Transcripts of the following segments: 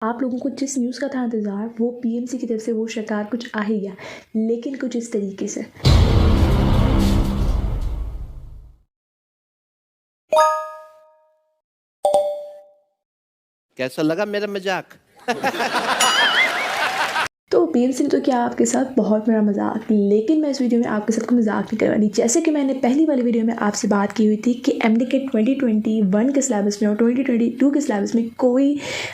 आप लोगों को जिस न्यूज़ का था इंतज़ार वो पीएमसी की तरफ से वो सरकार कुछ आ ही गया, लेकिन कुछ इस तरीके से। कैसा लगा मेरा मजाक? तो पीएमसी ने तो किया आपके साथ बहुत मेरा मजाक, लेकिन मैं इस वीडियो में आपके साथ कोई मजाक नहीं करवानी। जैसे कि मैंने पहली वाली वीडियो में आपसे बात की हुई थी कि एमडीके 2021 के सिलेबस में और 2022 के सिलेबस में कोई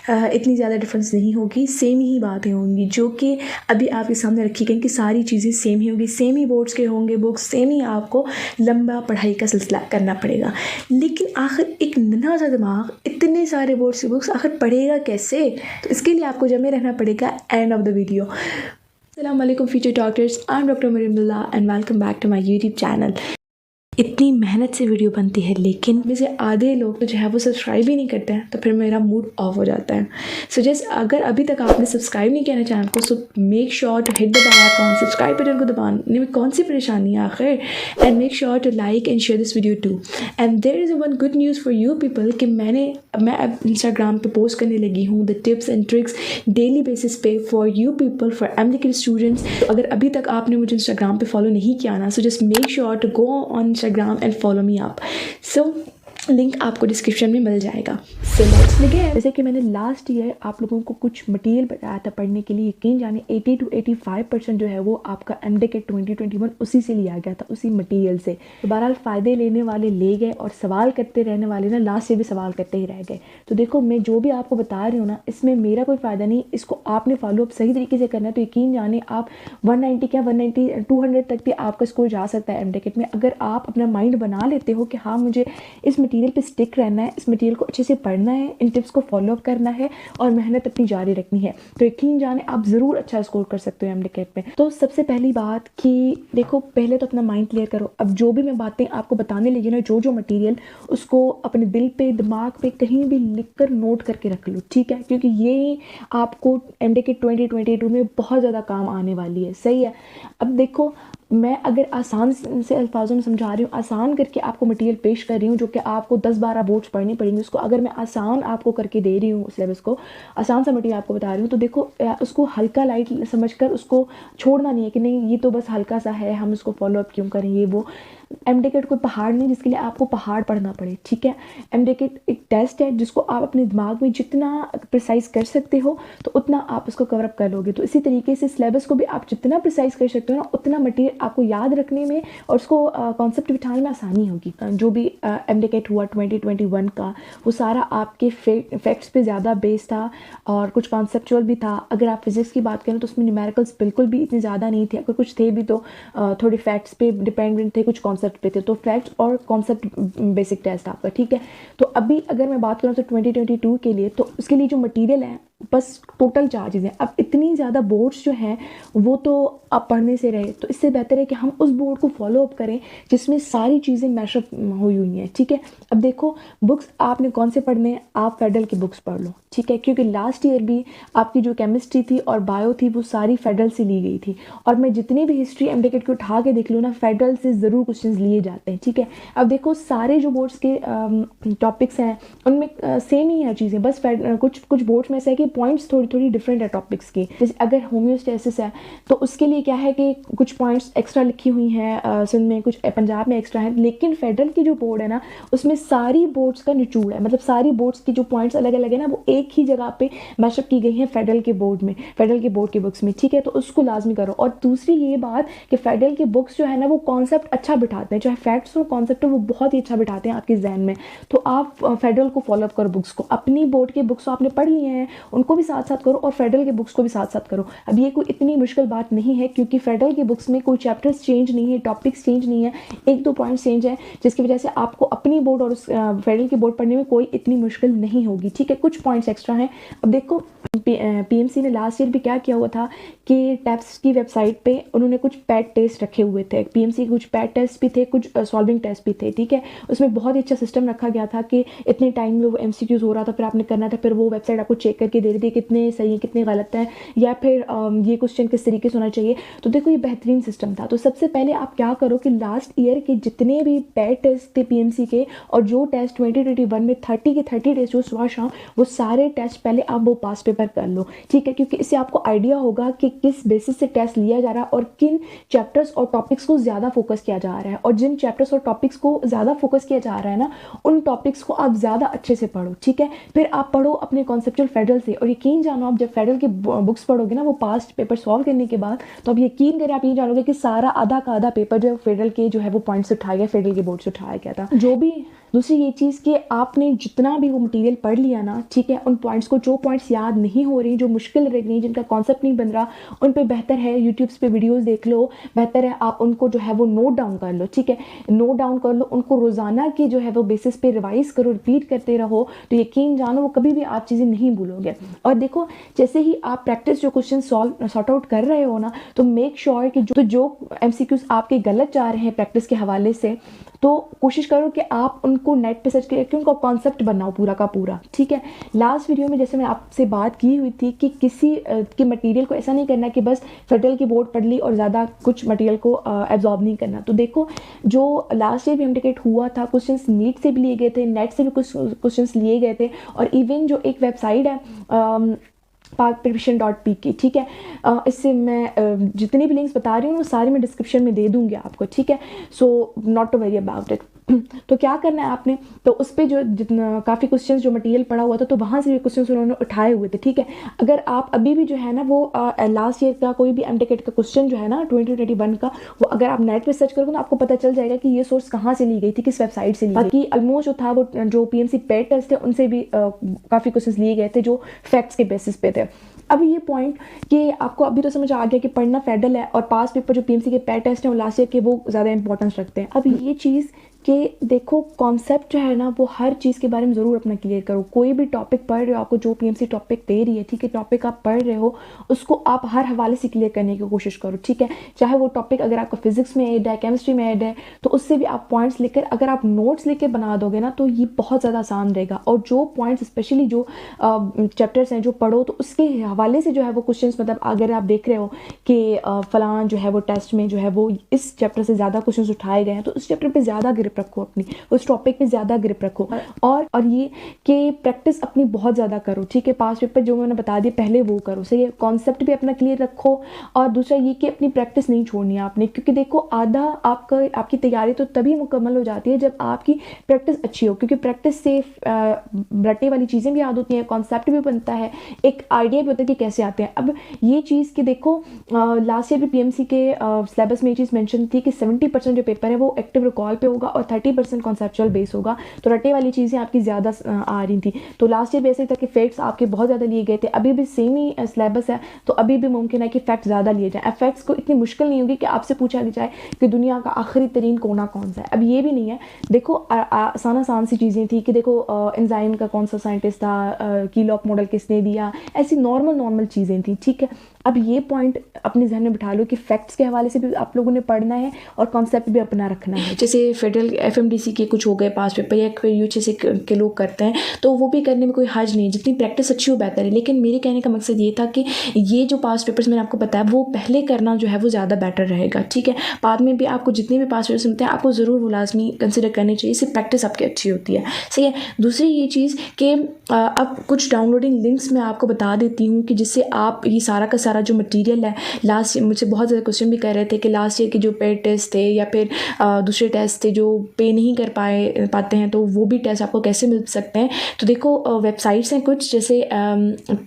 इतनी ज़्यादा डिफरेंस नहीं होगी, सेम ही बातें होंगी, जो कि अभी आपके सामने रखी गई कि सारी चीज़ें सेम ही होगी, सेम ही बोर्ड्स के होंगे बुक्स, सेम ही आपको लंबा पढ़ाई का सिलसिला करना पड़ेगा। लेकिन आखिर एक नन्हा सा दिमाग इतने सारे बोर्ड्स की बुक्स आखिर पढ़ेगा कैसे? तो इसके लिए आपको जमे रहना पड़ेगा end of the video. Assalamu alaikum future doctors, I'm Dr. Mariamullah and welcome back to my YouTube channel। इतनी मेहनत से वीडियो बनती है, लेकिन में से आधे लोग तो जो है वो सब्सक्राइब ही नहीं करते हैं, तो फिर मेरा मूड ऑफ हो जाता है। सो जस्ट अगर अभी तक आपने सब्सक्राइब नहीं किया ना चैनल को, so make sure to hit the bell icon, subscribe button को दबाने में कौन सी परेशानी है आखिर, and make sure to like and share this video too. And there is one good news for you people कि मैं अब इंस्टाग्राम पे पोस्ट करने लगी हूँ the tips and tricks daily basis पे for you people, for MDK students. अगर अभी तक आपने मुझे इंस्टाग्राम पे फॉलो नहीं किया ना, so just make sure to go on Instagram and follow me up। So link आपको डिस्क्रिप्शन में मिल जाएगा। So let's begin. जैसे कि मैंने लास्ट ईयर आप लोगों को कुछ मटेरियल बताया था पढ़ने के लिए, यकीन जाने 80 to 85% जो है वो आपका एमडीके 2021 उसी से लिया गया था, उसी मटेरियल से। तो बहरहाल फ़ायदे लेने वाले ले गए और सवाल करते रहने वाले ना लास्ट से भी सवाल करते ही रह गए। तो देखो, मैं जो भी आपको बता रही हूँ ना, इसमें मेरा कोई फ़ायदा नहीं, इसको आपने फॉलो अप सही तरीके से करना है। तो यकीन जाने आप 190 क्या 190 200 तक भी आपका स्कोर जा सकता है एमडीके में, अगर आप अपना माइंड बना लेते हो कि हाँ मुझे इस मटेरियल पे स्टिक रहना है, इस मटेरियल को अच्छे से पढ़ना है, इन टिप्स को फॉलो अप करना है और मेहनत अपनी जारी रखनी है, तो यकीन जाने आप ज़रूर अच्छा स्कोर कर सकते हो एमडीके में। तो सबसे पहली बात कि देखो, पहले तो अपना माइंड क्लियर करो। अब जो भी मैं बातें आपको बताने लगी ना, जो मटेरियल, उसको अपने दिल पे, दिमाग पे कहीं भी लिख कर नोट करके रख लो, ठीक है? क्योंकि ये आपको एमडीके 2022 में बहुत ज़्यादा काम आने वाली है, सही है? अब देखो, मैं अगर आसान से अल्फाजों में समझा रही हूँ, आसान करके आपको मटेरियल पेश कर रही हूँ, जो कि आपको 10-12 बोर्ड्स पढ़नी पड़ेंगे, उसको अगर मैं आसान आपको करके दे रही हूँ, सिलेबस को आसान सा मटेरियल आपको बता रही हूँ, तो देखो उसको हल्का लाइट समझकर उसको छोड़ना नहीं है कि नहीं ये तो बस हल्का सा है, हम उसको फॉलो अप क्यों करें। ये वो एमडीके कोई पहाड़ नहीं जिसके लिए आपको पहाड़ पढ़ना पड़े, ठीक है? एमडीके एक टेस्ट है जिसको आप अपने दिमाग में जितना प्रिसाइज कर सकते हो तो उतना आप उसको कवर अप कर लोगे। तो इसी तरीके से सिलेबस को भी आप जितना प्रिसाइज कर सकते हो ना, उतना मटेरियल आपको याद रखने में और उसको कॉन्सेप्ट बिठाने में आसानी होगी। जो भी एमडीके हुआ 2021 का, वो सारा आपके फैक्ट्स पे ज़्यादा बेस्ड था और कुछ कॉन्सेप्चुअल भी था। अगर आप फिजिक्स की बात करें तो उसमें न्यूमेरिकल्स बिल्कुल भी इतने ज़्यादा नहीं थे, अगर कुछ थे भी तो थोड़े फैक्ट्स पे डिपेंडेंट थे, कुछ कॉन्सेप्ट पे थे। तो फैक्ट्स और कॉन्सेप्ट बेसिक टेस्ट आपका, ठीक है? तो अभी अगर मैं बात करूँ तो 2022 के लिए, तो उसके लिए जो मटेरियल है बस टोटल 4 चीज़ें। अब इतनी ज़्यादा बोर्ड्स जो हैं वो तो आप पढ़ने से रहे, तो इससे बेहतर है कि हम उस बोर्ड को फॉलो अप करें जिसमें सारी चीज़ें मैशअप हुई हुई हैं, ठीक है? अब देखो, बुक्स आपने कौन से पढ़ने हैं, आप फेडरल की बुक्स पढ़ लो, ठीक है? क्योंकि लास्ट ईयर भी आपकी जो केमिस्ट्री थी और बायो थी वो सारी फेडरल से ली गई थी, और मैं जितनी भी हिस्ट्री एमडीके की उठा के देख लूँ ना, फेडरल से ज़रूर क्वेश्चन लिए जाते हैं, ठीक है? अब देखो, सारे जो बोर्ड्स के टॉपिक्स हैं उनमें सेम ही है चीज़ें, बस कुछ बोर्ड्स में ऐसा है कि पॉइंट्स थोड़ी डिफरेंट है टॉपिक्स की। जैसे अगर होम्योस्टेसिस है तो उसके लिए क्या है कि कुछ पॉइंट्स एक्स्ट्रा लिखी हुई हैं सिंध में, कुछ पंजाब में एक्स्ट्रा है, लेकिन फेडरल की जो बोर्ड है ना, उसमें सारी बोर्ड्स का निचोड़ है, मतलब सारी बोर्ड्स की जो पॉइंट्स अलग अलग है ना, वो एक ही जगह पे मैशअप की गई हैं फेडरल के बोर्ड में, फेडरल के बोर्ड की बुक्स में, ठीक है? तो उसको लाजमी करो। और दूसरी ये बात कि फेडरल की बुक्स जो है ना, वो कॉन्सेप्ट अच्छा बिठाते हैं, चाहे फैक्ट्स हो कॉन्सेप्ट हो, वो बहुत ही अच्छा बिठाते हैं आपके जहन में। तो आप फेडरल को फॉलो अप करो, बुक्स को, अपनी बोर्ड की बुक्स आपने पढ़ ली हैं उनको भी साथ साथ करो और फेडरल के बुक्स को भी साथ साथ करो। अब ये कोई इतनी मुश्किल बात नहीं है, क्योंकि फेडरल की बुक्स में कोई चैप्टर्स चेंज नहीं है, टॉपिक्स चेंज नहीं है, 1-2 पॉइंट्स चेंज है, जिसकी वजह से आपको अपनी बोर्ड और उस फेडरल की बोर्ड पढ़ने में कोई इतनी मुश्किल नहीं होगी, ठीक है? कुछ पॉइंट्स एक्स्ट्रा हैं। अब देखो, पीएमसी ने लास्ट ईयर भी क्या किया हुआ था कि टैप्स की वेबसाइट पे उन्होंने कुछ पैट टेस्ट रखे हुए थे, पीएमसी के कुछ पैट टेस्ट भी थे, कुछ सॉल्विंग टेस्ट भी थे, ठीक है? उसमें बहुत ही अच्छा सिस्टम रखा गया था कि इतने टाइम में वो एमसीक्यूज हो रहा था, फिर आपने करना था, फिर वो वेबसाइट आपको चेक करके दे रही थी कितने सही हैं कितने गलत हैं, या फिर ये क्वेश्चन किस तरीके से होना चाहिए। तो देखो, ये बेहतरीन सिस्टम था। तो सबसे पहले आप क्या करो कि लास्ट ईयर के जितने भी पैट टेस्ट थे पीएमसी के, और जो टेस्ट 2021 में 30 के 30 टेस्ट जो सुबह शाम, वो सारे टेस्ट पहले आप वो पास पेपर रेफ़र कर लो, ठीक है, क्योंकि इससे आपको आइडिया होगा कि किस बेसिस से टेस्ट लिया जा रहा है और किन चैप्टर्स और टॉपिक्स को ज़्यादा फोकस किया जा रहा है। और जिन चैप्टर्स और टॉपिक्स को ज़्यादा फोकस किया जा रहा है ना, उन टॉपिक्स को आप ज़्यादा अच्छे से पढ़ो, ठीक है। फिर आप पढ़ो अपने कॉन्सेप्चुअल फेडरल से, और यकीन जानो आप जब फेडरल की बुक्स पढ़ोगे ना, वो पास्ट पेपर सॉल्व करने के बाद, तो आप यकीन करें, आप ये जानोगे कि सारा आधा का आधा पेपर जो है फेडरल के जो है वो पॉइंट्स उठाया गया, फेडरल के बोर्ड से उठाया गया था। जो भी दूसरी ये चीज़ कि आपने जितना भी वो मटेरियल पढ़ लिया ना, ठीक है, उन पॉइंट्स को, जो पॉइंट्स याद नहीं हो रही, जो मुश्किल लग रही, जिनका कॉन्सेप्ट नहीं बन रहा, उन पे बेहतर है यूट्यूब्स पे वीडियोस देख लो, बेहतर है आप उनको जो है वो नोट डाउन कर लो, ठीक है, नोट डाउन कर लो, उनको रोज़ाना की जो है वो बेसिस पे रिवाइज करो, रिपीट करते रहो, तो यकीन जानो वो कभी भी आप चीज़ें नहीं भूलोगे। और देखो, जैसे ही आप प्रैक्टिस जो क्वेश्चन सॉर्ट आउट कर रहे हो ना, तो मेक श्योर कि जो MCQs आपके गलत जा रहे हैं प्रैक्टिस के हवाले से, तो कोशिश करो कि आप उनको नेट पे सर्च करके उनका कॉन्सेप्ट बनाओ पूरा का पूरा, ठीक है। लास्ट वीडियो में जैसे मैं आपसे बात की हुई थी कि किसी के मटेरियल को ऐसा नहीं करना कि बस फेडरल की बोर्ड पढ़ ली और ज़्यादा कुछ मटेरियल को एब्जॉर्ब नहीं करना। तो देखो, जो लास्ट ईयर भी एमटीकेट हुआ था, क्वेश्चंस नीट से भी लिए गए थे, नेट से भी कुछ क्वेश्चंस लिए गए थे, और इवन जो एक वेबसाइट है parkprevision.pk, ठीक है, इससे मैं जितनी भी लिंक्स बता रही हूँ वो सारी मैं डिस्क्रिप्शन में दे दूँगी आपको, ठीक है। So not to worry about it. तो क्या करना है आपने, तो उस पर जो जितना काफ़ी क्वेश्चंस जो मटेरियल पड़ा हुआ था, तो वहाँ से भी क्वेश्चंस उन्होंने उठाए हुए थे, ठीक है। अगर आप अभी भी जो है ना वो लास्ट ईयर का कोई भी एमटीकेट का क्वेश्चन जो है ना 2021 का, वो अगर आप नेट पे सर्च करोगे तो आपको पता चल जाएगा कि ये सोर्स कहाँ से ली गई थी, किस वेबसाइट से ली गई। बाकी ऑलमोस्ट जो था वो जो PMC पेड टेस्ट थे उनसे भी काफ़ी क्वेश्चन लिए गए थे जो फैक्ट्स के बेसिस पे थे। अब ये पॉइंट कि आपको अभी तो समझ आ गया कि पढ़ना फेडरल है और पास पेपर जो PMC के पेड टेस्ट हैं वो लास्ट ईयर के वो ज़्यादा इंपॉर्टेंस रखते हैं। अब ये चीज़ कि देखो, कॉन्सेप्ट जो है ना वो हर चीज़ के बारे में ज़रूर अपना क्लियर करो। कोई भी टॉपिक पढ़ रहे हो, आपको जो PMC टॉपिक दे रही है, ठीक है, टॉपिक आप पढ़ रहे हो, उसको आप हर हवाले से क्लियर करने की कोशिश करो, ठीक है। चाहे वो टॉपिक अगर आपका फिजिक्स में ऐड है, केमिस्ट्री में ऐड है, तो उससे भी आप पॉइंट्स लेकर अगर आप नोट्स लेकर बना दोगे ना, तो ये बहुत ज़्यादा आसान रहेगा। और जो पॉइंट्स स्पेशली जो चैप्टर्स हैं जो पढ़ो, तो उसके हवाले से जो है वो क्वेश्चन, मतलब अगर आप देख रहे हो कि फलां जो है वो टेस्ट में जो है वो इस चैप्टर से ज़्यादा क्वेश्चन उठाए गए हैं, तो उस चैप्टर पर ज़्यादा ग्रिप रखो, अपनी उस टॉपिक पे ज़्यादा ग्रिप रखो। और ये कि प्रैक्टिस अपनी बहुत ज़्यादा करो, ठीक है। पास पेपर जो मैंने बता दिया पहले वो करो, सही है। कॉन्सेप्ट भी अपना क्लियर रखो, और दूसरा ये कि अपनी प्रैक्टिस नहीं छोड़नी है आपने, क्योंकि देखो आधा आपकी तैयारी तो तभी मुकम्मल हो जाती है जब आपकी प्रैक्टिस अच्छी हो, क्योंकि प्रैक्टिस से रट्टे वाली चीज़ें भी याद होती हैं, कॉन्सेप्ट भी बनता है, एक आइडिया भी होता है कि कैसे आते हैं। अब ये चीज़ कि देखो, लास्ट ईयर भी PMC के सिलेबस में ये चीज़ मैंशन थी कि 70% जो पेपर है वो एक्टिव रिकॉल पे होगा और 30% कॉन्सेप्चुअल बेस होगा। तो रटे वाली चीज़ें आपकी ज़्यादा आ रही थी। तो लास्ट ईयर बेसिक था कि फैक्ट्स आपके बहुत ज़्यादा लिए गए थे, अभी भी सेम ही सिलेबस है, तो अभी भी मुमकिन है कि फैक्ट ज़्यादा लिए जाए। फैक्ट्स को इतनी मुश्किल नहीं होगी कि आपसे पूछा जाए कि दुनिया का आखिरी तरीन कोना कौन सा है। अब ये भी नहीं है, देखो आसान सी चीज़ें थी कि देखो एंजाइम का कौन सा साइंटिस्ट था, कीलॉक मॉडल किसने दिया, ऐसी नॉर्मल चीज़ें थी, ठीक है। अब ये पॉइंट अपने जहन में बिठा लो कि फैक्ट्स के हवाले से भी आप लोगों ने पढ़ना है और कॉन्सेप्ट भी अपना रखना है। जैसे फेडरल FMDC के कुछ हो गए पास पेपर या फिर UHS के लोग करते हैं, तो वो भी करने में कोई हर्ज नहीं, जितनी प्रैक्टिस अच्छी हो बेहतर है। लेकिन मेरे कहने का मकसद ये था कि ये जो पास पेपर्स मैंने आपको बताया वो पहले करना जो है वो ज़्यादा बेटर रहेगा, ठीक है। बाद में भी आपको जितने भी पास पेपर्स मिलते हैं आपको ज़रूर वो लाजमी कंसिडर करनी चाहिए, इससे प्रैक्टिस आपकी अच्छी होती है, सही है। दूसरी ये चीज़ कि अब कुछ डाउनलोडिंग लिंक्स मैं आपको बता देती हूँ कि जिससे आप ये सारा का सारा जो मटीरियल है, लास्ट मुझसे बहुत ज़्यादा क्वेश्चन भी कर रहे थे कि लास्ट ईयर के जो पेड टेस्ट थे या फिर दूसरे टेस्ट थे जो पे नहीं कर पाते हैं, तो वो भी टेस्ट आपको कैसे मिल सकते हैं। तो देखो वेबसाइट्स हैं कुछ, जैसे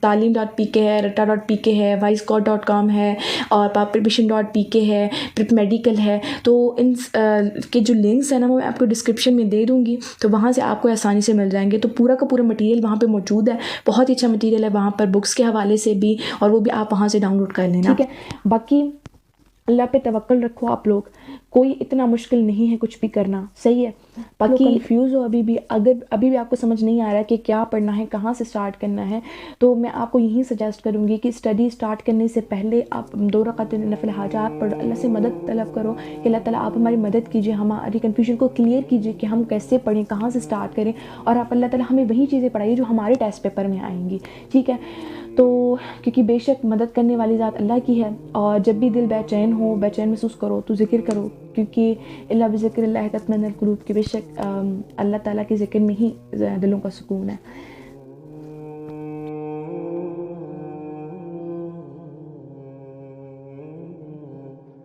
talim.pk है, rata.pk है, wisecode.com है, और parkprevision.pk है, प्रिप मेडिकल है। तो इन के जो लिंक्स हैं ना वो मैं आपको डिस्क्रिप्शन में दे दूँगी, तो वहाँ से आपको आसानी से मिल जाएंगे। तो पूरा का पूरा मटीरियल वहाँ पे मौजूद है, बहुत ही अच्छा मटीरियल है वहाँ पर, बुक्स के हवाले से भी, और वो भी आप वहाँ से डाउनलोड कर लेना, ठीक है। बाकी अल्लाह पे तवक्कल रखो आप लोग, कोई इतना मुश्किल नहीं है कुछ भी करना, सही है। बाकी कंफ्यूज हो अभी भी, अगर अभी भी आपको समझ नहीं आ रहा है कि क्या पढ़ना है, कहाँ से स्टार्ट करना है, तो मैं आपको यही सजेस्ट करूँगी कि स्टडी स्टार्ट करने से पहले आप 2 रकात नफिल हाजात पढ़ो, अल्लाह से मदद तलब करो कि अल्लाह ताला आप हमारी मदद कीजिए, हमारी कन्फ्यूजन को क्लियर कीजिए कि हम कैसे पढ़ें, कहाँ से स्टार्ट करें, और आप अल्लाह ताला हमें वही चीज़ें पढ़ाइए जो हमारे टेस्ट पेपर में आएंगी, ठीक है। तो क्योंकि बेशक मदद करने वाली ज़ात अल्लाह की है, और जब भी दिल बेचैन हो, बेचैन महसूस करो तो ज़िक्र करो, क्योंकि इल्ला बिज़िक्रिल्लाह तत्मइन्नुल क़ुलूब, की बेशक अल्लाह ताला के ज़िक्र में ही दिलों का सुकून है।